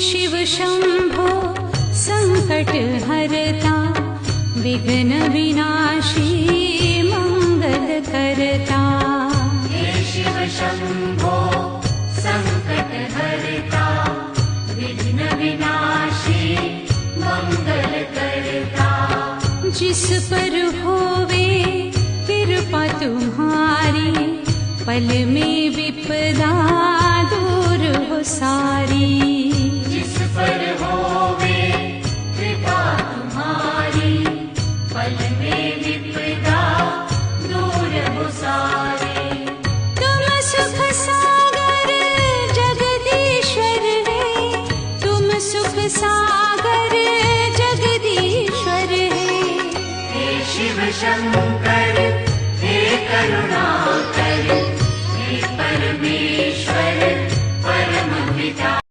शिव शंभो संकट हरता, विघ्न विनाशी मंगल करता। हे शिव शंभो संकट हरता, विघ्न विनाशी मंगल करता। जिस पर होवे कृपा तुम्हारी, पल में विपदा दूर हो सारी। जिस पर होवे कृपा तुम्हारी, पल में विपदा दूर हो सारी। तुम सुख सागर जगदीश्वर है, तुम सुख सागर जगदीश्वर है। हे शिव शंकर हे करुणाकर,